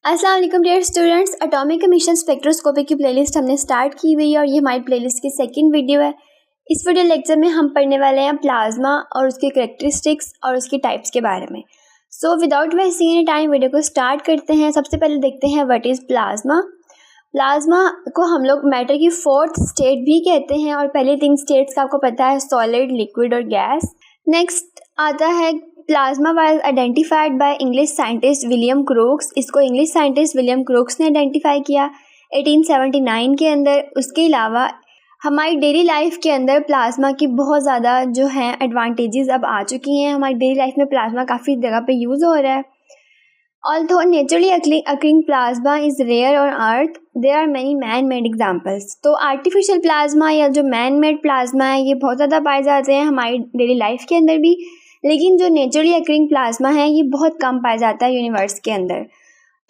अस्सलाम वालेकुम dear students. Atomic emission spectroscopy की प्लेलिस्ट हमने स्टार्ट की हुई है और ये हमारी प्लेलिस्ट की सेकंड वीडियो है। इस वीडियो लेक्चर में हम पढ़ने वाले हैं प्लाज्मा और उसके करैक्टरिस्टिक्स और उसकी टाइप्स के बारे में। So without wasting any time video को स्टार्ट करते हैं। सबसे पहले देखते हैं व्हाट इज़ प्लाज्मा। प्लाज्मा को हम लोग मैटर की फोर्थ स्टेट भी कहते हैं और पहले 3 स्टेट्स का आपको पता है, सॉलिड, लिक्विड और गैस। नेक्स्ट आता है plasma was identified by English scientist William crooks. इसको इंग्लिश साइंटिस्ट विलियम क्रूक्स ने आइडेंटिफाई किया 1879 के अंदर। उसके अलावा हमारी डेली लाइफ के अंदर प्लाज्मा की बहुत ज़्यादा जो हैं एडवांटेजेस अब आ चुकी हैं। हमारी डेली लाइफ में प्लाज्मा काफ़ी जगह पे यूज़ हो रहा है। Although naturally occurring plasma is rare on Earth, there are many man-made examples. तो आर्टिफिशियल प्लाज्मा या जो मैन मेड प्लाज्मा है ये बहुत ज़्यादा पाए जाते हैं हमारी डेली लाइफ के अंदर भी, लेकिन जो नेचुरली अकरिंग प्लाज्मा है ये बहुत कम पाया जाता है यूनिवर्स के अंदर।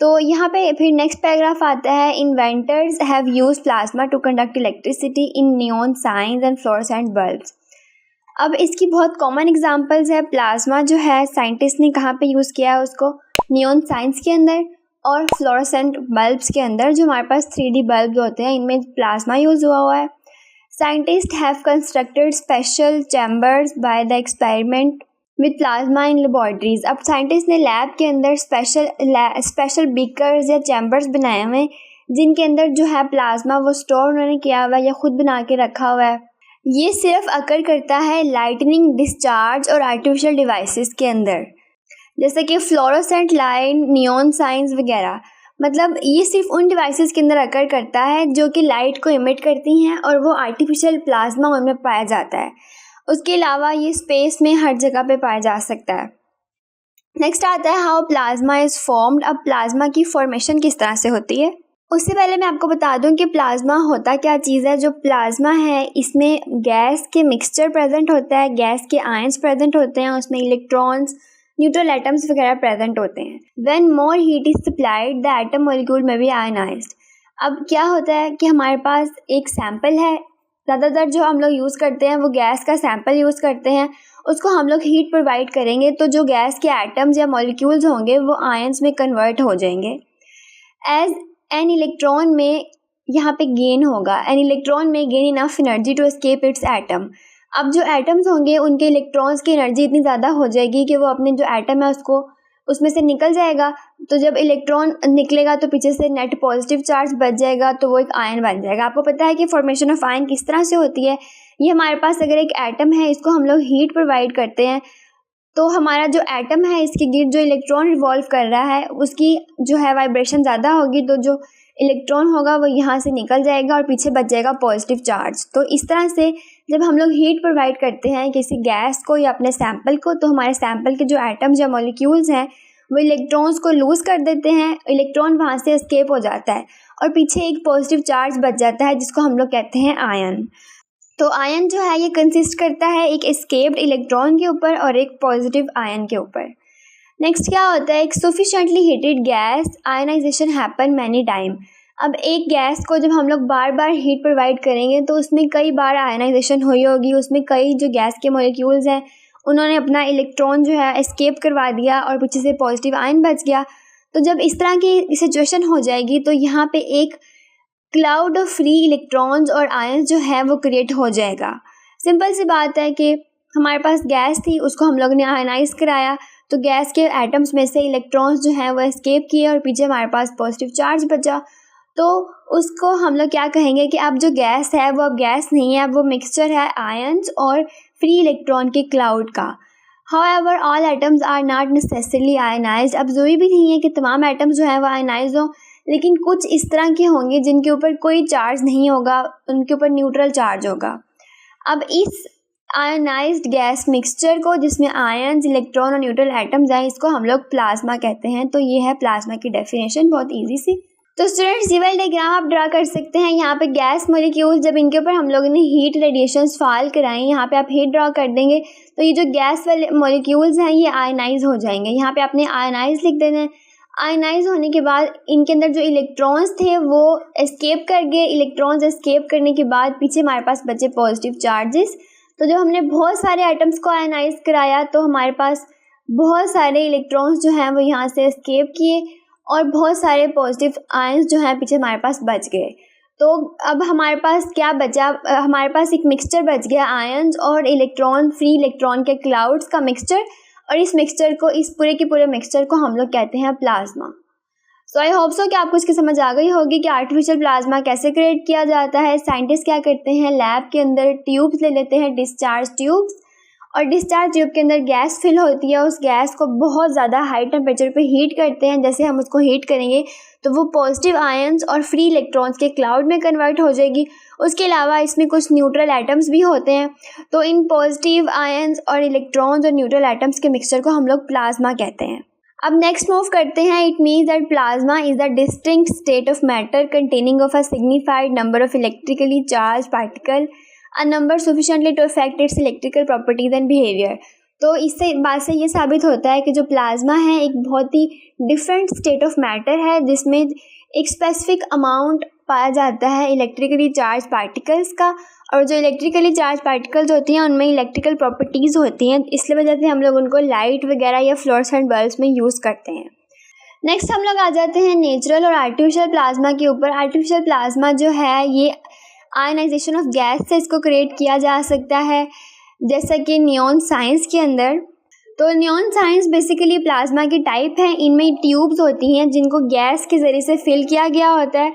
तो यहाँ पे फिर नेक्स्ट पैराग्राफ आता है, inventors have used plasma to conduct electricity in neon signs and fluorescent bulbs. अब इसकी बहुत कॉमन एग्जांपल्स है। प्लाज्मा जो है साइंटिस्ट ने कहाँ पे यूज़ किया है उसको, नियॉन साइंस के अंदर और फ्लोरोसेंट बल्ब्स के अंदर। जो हमारे पास 3D बल्ब होते हैं इनमें प्लाज्मा यूज़ हुआ है। Scientist have constructed special chambers by the experiment with plasma in laboratories. अब साइंटिस्ट ने लैब के अंदर स्पेशल बीकर्स या चैम्बर्स बनाए हुए हैं जिनके अंदर जो है प्लाज्मा वो स्टोर उन्होंने किया हुआ है या खुद बना के रखा हुआ है। ये सिर्फ अकर करता है लाइटनिंग डिस्चार्ज और आर्टिफिशियल डिवाइसेस के अंदर, जैसे कि फ्लोरोसेंट लाइट, नियॉन साइंस वगैरह। मतलब ये सिर्फ उन डिवाइसेस के अंदर अकर करता है जो कि लाइट को इमिट करती हैं और वो आर्टिफिशियल प्लाज्मा उनमें पाया जाता है। उसके अलावा ये स्पेस में हर जगह पे पाया जा सकता है। नेक्स्ट आता है हाउ प्लाज्मा इज़ फॉर्म्ड। अब प्लाज्मा की फॉर्मेशन किस तरह से होती है, उससे पहले मैं आपको बता दूं कि प्लाज्मा होता क्या चीज़ है। जो प्लाज्मा है इसमें गैस के मिक्सचर प्रेजेंट होता है, गैस के आयंस प्रेजेंट होते हैं, उसमें इलेक्ट्रॉन्स, न्यूट्रल एटम्स वगैरह प्रेजेंट होते हैं। When more heat is supplied the atom molecule में बी आयनाइज्ड। अब क्या होता है कि हमारे पास एक सैंपल है, ज़्यादातर जो हम लोग यूज़ करते हैं वो गैस का सैंपल यूज़ करते हैं। उसको हम लोग हीट प्रोवाइड करेंगे तो जो गैस के एटम्स या मॉलिक्यूल्स होंगे वो आयंस में कन्वर्ट हो जाएंगे। एज एन इलेक्ट्रॉन में यहाँ पे गेन होगा, एन इलेक्ट्रॉन में gain enough energy to escape its atom. अब जो एटम्स होंगे उनके इलेक्ट्रॉन्स की एनर्जी इतनी ज़्यादा हो जाएगी कि वो अपने जो एटम है उसको उसमें से निकल जाएगा। तो जब इलेक्ट्रॉन निकलेगा तो पीछे से नेट पॉजिटिव चार्ज बच जाएगा तो वो एक आयन बन जाएगा। आपको पता है कि फॉर्मेशन ऑफ आयन किस तरह से होती है। ये हमारे पास अगर एक एटम है इसको हम लोग हीट प्रोवाइड करते हैं तो हमारा जो एटम है इसके गिर्द जो इलेक्ट्रॉन रिवॉल्व कर रहा है उसकी जो है वाइब्रेशन ज़्यादा होगी तो जो इलेक्ट्रॉन होगा वो यहाँ से निकल जाएगा और पीछे बच जाएगा पॉजिटिव चार्ज। तो इस तरह से जब हम लोग हीट प्रोवाइड करते हैं किसी गैस को या अपने सैंपल को तो हमारे सैंपल के जो एटम्स या मॉलिक्यूल्स हैं वो इलेक्ट्रॉन्स को लूज़ कर देते हैं, इलेक्ट्रॉन वहाँ से एस्केप हो जाता है और पीछे एक पॉजिटिव चार्ज बच जाता है जिसको हम लोग कहते हैं आयन। तो आयन जो है ये कंसिस्ट करता है एक एस्केप्ड इलेक्ट्रॉन के ऊपर और एक पॉजिटिव आयन के ऊपर। नेक्स्ट क्या होता है, एक sufficiently heated gas ionization happen many time. अब एक गैस को जब हम लोग बार बार हीट प्रोवाइड करेंगे तो उसमें कई बार आयनाइजेशन हुई होगी, उसमें कई जो गैस के मॉलिक्यूल्स हैं उन्होंने अपना इलेक्ट्रॉन जो है एस्केप करवा दिया और पीछे से पॉजिटिव आयन बच गया। तो जब इस तरह की सिचुएशन हो जाएगी तो यहाँ पे एक क्लाउड ऑफ फ्री इलेक्ट्रॉन्स और आयंस जो है वो क्रिएट हो जाएगा। सिंपल सी बात है कि हमारे पास गैस थी उसको हम लोग ने आयनाइज कराया तो गैस के एटम्स में से इलेक्ट्रॉन्स जो हैं वो एस्केप किए और पीछे हमारे पास पॉजिटिव चार्ज बचा। तो उसको हम लोग क्या कहेंगे कि अब जो गैस है वो अब गैस नहीं है, अब वो मिक्सचर है आयंस और फ्री इलेक्ट्रॉन के क्लाउड का। However all atoms are not necessarily ionized. अब ज़रूरी भी नहीं है कि तमाम एटम्स जो हैं वो आयनाइज हों, लेकिन कुछ इस तरह के होंगे जिनके ऊपर कोई चार्ज नहीं होगा, उनके ऊपर न्यूट्रल चार्ज होगा। अब इस आयनाइज्ड गैस मिक्सचर को जिसमें आयंस, इलेक्ट्रॉन और न्यूट्रल एटम्स हैं इसको हम लोग प्लाज्मा कहते हैं। तो ये है प्लाज्मा की डेफिनेशन, बहुत ईजी सी। तो स्टूडेंट्स ये वाला डायग्राम आप ड्रा कर सकते हैं। यहाँ पे गैस मॉलिक्यूल्स जब इनके ऊपर हम लोगों ने हीट रेडिएशंस फॉल कराई, यहाँ पे आप हीट ड्रा कर देंगे तो ये जो गैस वाले मॉलिक्यूल्स हैं ये आयनाइज हो जाएंगे। यहाँ पे आपने आयनाइज लिख देना है। आयनाइज होने के बाद इनके अंदर जो इलेक्ट्रॉन्स थे वो एस्केप कर गए। इलेक्ट्रॉन्स एस्केप करने के बाद पीछे हमारे पास बचे पॉजिटिव चार्जेस। तो जब हमने बहुत सारे आइटम्स को आयनाइज कराया तो हमारे पास बहुत सारे इलेक्ट्रॉन्स जो हैं वो यहाँ से एस्केप किए और बहुत सारे पॉजिटिव आयंस जो हैं पीछे हमारे पास बच गए। तो अब हमारे पास क्या बचा, हमारे पास एक मिक्सचर बच गया आयंस और इलेक्ट्रॉन, फ्री इलेक्ट्रॉन के क्लाउड्स का मिक्सचर, और इस मिक्सचर को, इस पूरे के पूरे मिक्सचर को हम लोग कहते हैं plasma. So I hope so कि आपको इसकी समझ आ गई होगी कि आर्टिफिशियल प्लाज्मा कैसे क्रिएट किया जाता है। साइंटिस्ट क्या करते हैं, लैब के अंदर ट्यूब्स ले लेते हैं, डिस्चार्ज ट्यूब्स, और डिस्चार्ज ट्यूब के अंदर गैस फिल होती है, उस गैस को बहुत ज़्यादा हाई टेम्परेचर पे हीट करते हैं। जैसे हम उसको हीट करेंगे तो वो पॉजिटिव आयंस और फ्री इलेक्ट्रॉन्स के क्लाउड में कन्वर्ट हो जाएगी। उसके अलावा इसमें कुछ न्यूट्रल एटम्स भी होते हैं, तो इन पॉजिटिव आयंस और इलेक्ट्रॉन्स और न्यूट्रल एटम्स के मिक्सचर को हम लोग प्लाज्मा कहते हैं। अब नेक्स्ट मूव करते हैं। It means that plasma is the distinct state of matter containing of a signified number of electrically charge particle, a number sufficiently to affect its electrical properties and behavior। तो इससे बात से ये साबित होता है कि जो प्लाज्मा है एक बहुत ही डिफरेंट स्टेट ऑफ मैटर है, जिसमें एक स्पेसिफिक अमाउंट पाया जाता है इलेक्ट्रिकली चार्ज पार्टिकल्स का, और जो इलेक्ट्रिकली चार्ज पार्टिकल्स होती हैं उनमें इलेक्ट्रिकल प्रॉपर्टीज़ होती हैं, इसलिए वजह से हम लोग उनको लाइट वगैरह या फ्लोरेसेंट बल्ब्स में यूज़ करते हैं। नेक्स्ट हम लोग आ जाते हैं नेचुरल और आर्टिफिशियल प्लाज्मा के ऊपर। आर्टिफिशियल प्लाज्मा जो है ये आयनाइजेशन ऑफ गैस से इसको क्रिएट किया जा सकता है, जैसा कि नियॉन साइंस के अंदर। तो नियॉन साइंस बेसिकली प्लाज्मा की टाइप है। इनमें ट्यूब्स होती हैं जिनको गैस के ज़रिए से फिल किया गया होता है,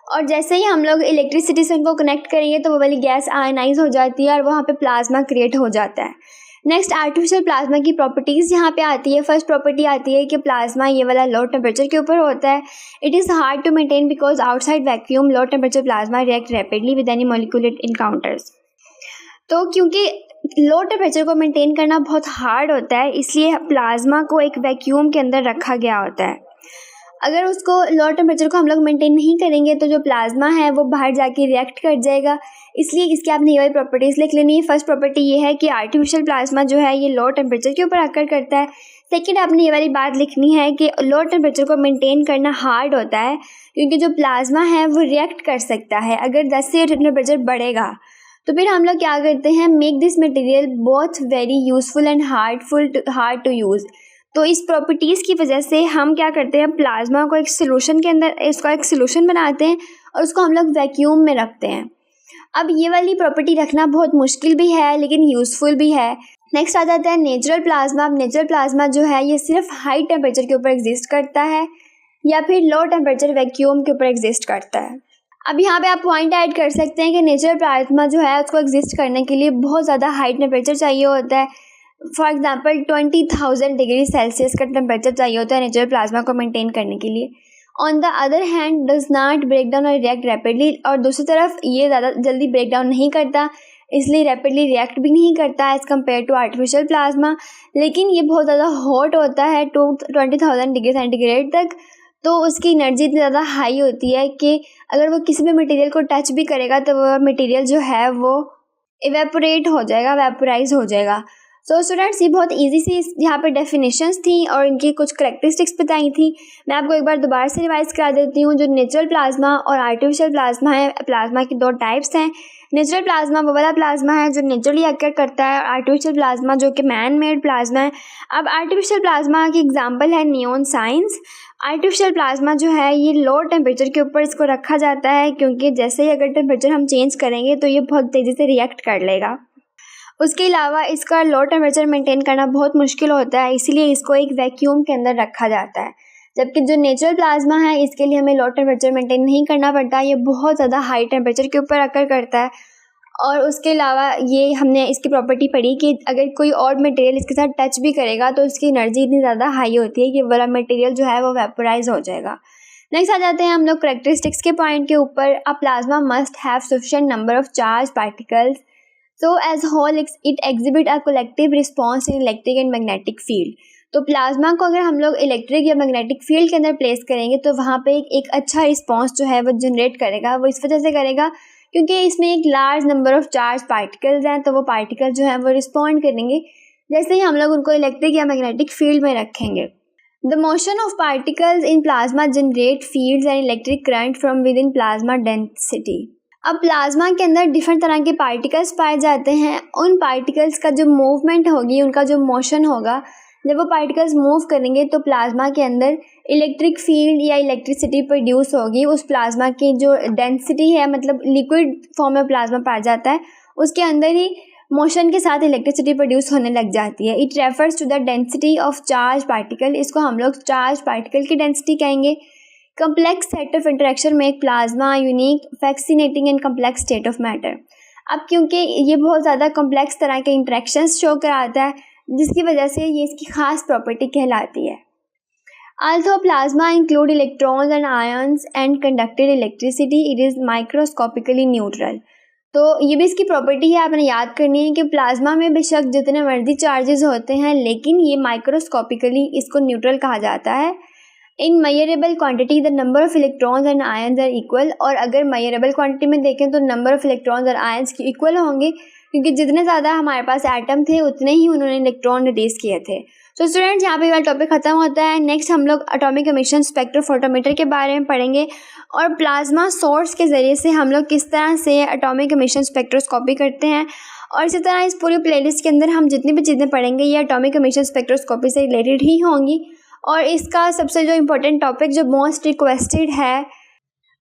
और जैसे ही हम लोग इलेक्ट्रिसिटी से उनको कनेक्ट करेंगे तो वो वाली गैस आयनाइज हो जाती है और वहाँ पे प्लाज्मा क्रिएट हो जाता है। नेक्स्ट आर्टिफिशियल प्लाज्मा की प्रॉपर्टीज़ यहाँ पे आती है। फर्स्ट प्रॉपर्टी आती है कि प्लाज्मा ये वाला लो टेम्परेचर के ऊपर होता है। It is hard to maintain because outside vacuum low temperature plasma react rapidly with any molecule it encounters. तो क्योंकि लो टेम्परेचर को मेंटेन करना बहुत हार्ड होता है, इसलिए प्लाज्मा को एक वैक्यूम के अंदर रखा गया होता है। अगर उसको लो टेम्परेचर को हम लोग मेंटेन नहीं करेंगे तो जो प्लाज्मा है वो बाहर जाके रिएक्ट कर जाएगा, इसलिए इसकी आपने ये वाली प्रॉपर्टीज़ लिख लेनी है। फर्स्ट प्रॉपर्टी ये है कि आर्टिफिशियल प्लाज्मा जो है ये लो टेम्परेचर के ऊपर आकर करता है। सेकंड आपने ये वाली बात लिखनी है कि लो टेम्परेचर को मेंटेन करना हार्ड होता है, क्योंकि जो प्लाज्मा है वो रिएक्ट कर सकता है अगर 10 से टेम्परेचर बढ़ेगा। तो फिर हम लोग क्या करते हैं, make this material both very useful and hard to use. तो इस प्रॉपर्टीज़ की वजह से हम क्या करते हैं, प्लाज्मा को एक सोल्यूशन के अंदर इसका एक सोल्यूशन बनाते हैं और उसको हम लोग वैक्यूम में रखते हैं। अब ये वाली प्रॉपर्टी रखना बहुत मुश्किल भी है लेकिन यूज़फुल भी है। नेक्स्ट आ जाता है नेचुरल प्लाज्मा। अब नेचुरल प्लाज्मा जो है ये सिर्फ हाई टेम्परेचर के ऊपर एग्जिस्ट करता है या फिर लो टेम्परेचर वैक्यूम के ऊपर एग्जिस्ट करता है। अब यहाँ पे आप पॉइंट ऐड कर सकते हैं कि नेचुरल प्लाज्मा जो है उसको एग्जिस्ट करने के लिए बहुत ज़्यादा हाई टेम्परेचर चाहिए होता है। फॉर एग्जांपल 20,000 डिग्री सेल्सियस का टेम्परेचर चाहिए होता है नेचुरल प्लाज्मा को मेंटेन करने के लिए। On the other hand does not break down और रिएक्ट रैपिडली, और दूसरी तरफ ये ज़्यादा जल्दी ब्रेक डाउन नहीं करता, इसलिए रैपिडली रिएक्ट भी नहीं करता as compare to artificial plasma. लेकिन ये बहुत ज़्यादा हॉट होता है 20,000 डिग्री सेंटीग्रेड तक, तो उसकी एनर्जी इतनी ज़्यादा हाई होती है कि अगर वो किसी भी मटेरियल को टच भी करेगा तो वो मटेरियल जो है वो इवेपोरेट हो जाएगा, वेपोराइज हो जाएगा। सो स्टूडेंट्स ये बहुत इजी सी यहाँ पे डेफिनेशंस थी और इनकी कुछ करेक्टरिस्टिक्स बताई थी। मैं आपको एक बार दोबारा से रिवाइज करा देती हूँ। जो नेचुरल प्लाज्मा और आर्टिफिशियल प्लाज्मा है, प्लाज्मा की दो टाइप्स हैं। नेचुरल प्लाज्मा वो वाला प्लाज्मा है जो नेचुरली अकर करता है, और आर्टिफिशियल प्लाज्मा जो कि मैन मेड प्लाज्मा है। अब आर्टिफिशियल प्लाज्मा की एग्जांपल है नियॉन साइंस। आर्टिफिशियल प्लाज्मा जो है ये लो टेम्परेचर के ऊपर इसको रखा जाता है, क्योंकि जैसे ही अगर टेम्परेचर हम चेंज करेंगे तो ये बहुत तेज़ी से रिएक्ट कर लेगा। उसके अलावा इसका लो टेम्परेचर मेंटेन करना बहुत मुश्किल होता है, इसीलिए इसको एक वैक्यूम के अंदर रखा जाता है। जबकि जो नेचुरल प्लाज्मा है इसके लिए हमें लो टेम्परेचर मेंटेन नहीं करना पड़ता, ये बहुत ज़्यादा हाई टेम्परेचर के ऊपर अकर करता है। और उसके अलावा ये हमने इसकी प्रॉपर्टी पढ़ी कि अगर कोई और मटेरियल इसके साथ टच भी करेगा तो उसकी एनर्जी इतनी ज़्यादा हाई होती है कि वाला मटेरियल जो है वो वेपोराइज हो जाएगा। नेक्स्ट आ जाते हैं हम लोग करेक्टरिस्टिक्स के पॉइंट के ऊपर। A plasma must have sufficient number of charge particles so as whole it exhibit a collective response in electric and magnetic field। तो प्लाज्मा को अगर हम लोग इलेक्ट्रिक या मैग्नेटिक फील्ड के अंदर प्लेस करेंगे तो वहाँ पे एक अच्छा रिस्पांस जो है वो जनरेट करेगा। वो इस वजह से करेगा क्योंकि इसमें एक large number of charge particles हैं, तो वो पार्टिकल जो है वो रिस्पॉन्ड करेंगे जैसे ही हम लोग उनको इलेक्ट्रिक या मैग्नेटिक फील्ड में रखेंगे। The motion of particles in plasma generate fields and electric current from with in plasma density. अब प्लाज्मा के अंदर डिफरेंट तरह के पार्टिकल्स पाए जाते हैं। उन पार्टिकल्स का जो मूवमेंट होगी, उनका जो मोशन होगा, जब वो पार्टिकल्स मूव करेंगे तो प्लाज्मा के अंदर इलेक्ट्रिक फील्ड या इलेक्ट्रिसिटी प्रोड्यूस होगी उस प्लाज्मा की जो डेंसिटी है, मतलब लिक्विड फॉर्म में प्लाज्मा पाया जाता है, उसके अंदर ही मोशन के साथ इलेक्ट्रिसिटी प्रोड्यूस होने लग जाती है। It refers to the density of charge particle, इसको हम लोग चार्ज पार्टिकल की डेंसिटी कहेंगे। complex set of interaction make plasma unique, fascinating and complex state of matter। अब क्योंकि ये बहुत ज़्यादा कॉम्प्लेक्स तरह के इंटरेक्शंस शो कराता है, जिसकी वजह से ये इसकी ख़ास प्रॉपर्टी कहलाती है। Although plasma include electrons and ions and conducted electricity, it is microscopically neutral। तो ये भी इसकी प्रॉपर्टी है, आपने याद करनी है कि प्लाज्मा में बेशक जितने मर्जी चार्जेस होते हैं, लेकिन ये माइक्रोस्कोपिकली इसको न्यूट्रल कहा जाता है। In measurable quantity the number of electrons and ions are equal, और अगर मेजरेबल क्वांटिटी में देखें तो नंबर ऑफ इलेक्ट्रॉन्स और आयंस की इक्वल होंगे, क्योंकि जितने ज़्यादा हमारे पास एटम थे उतने ही उन्होंने इलेक्ट्रॉन रिलीज किए थे। तो स्टूडेंट्स, यहाँ पे वाला टॉपिक खत्म होता है। नेक्स्ट हम लोग एटॉमिक एमिशन स्पेक्ट्रोफोटोमीटर के बारे में पढ़ेंगे और प्लाज्मा सोर्स के ज़रिए से हम लोग किस तरह से एटॉमिक एमिशन स्पेक्ट्रोस्कोपी करते हैं। और इसी तरह इस पूरी प्लेलिस्ट के अंदर हम जितनी भी चीज़ें पढ़ेंगे ये एटॉमिक एमिशन स्पेक्ट्रोस्कोपी से रिलेटेड ही होंगी। और इसका सबसे जो इम्पोर्टेंट टॉपिक जो मोस्ट रिक्वेस्टेड है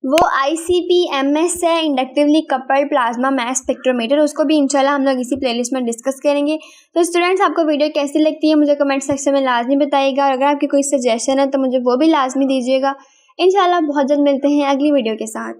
वो ICP-MS है, इंडक्टिवली कपल्ड प्लाज्मा मास स्पेक्ट्रोमीटर। उसको भी इंशाल्लाह हम लोग इसी प्लेलिस्ट में डिस्कस करेंगे। तो स्टूडेंट्स, आपको वीडियो कैसी लगती है मुझे कमेंट सेक्शन में लाजमी बताइएगा, और अगर आपकी कोई सजेशन है तो मुझे वो भी लाजमी दीजिएगा। इंशाल्लाह बहुत जल्द मिलते हैं अगली वीडियो के साथ।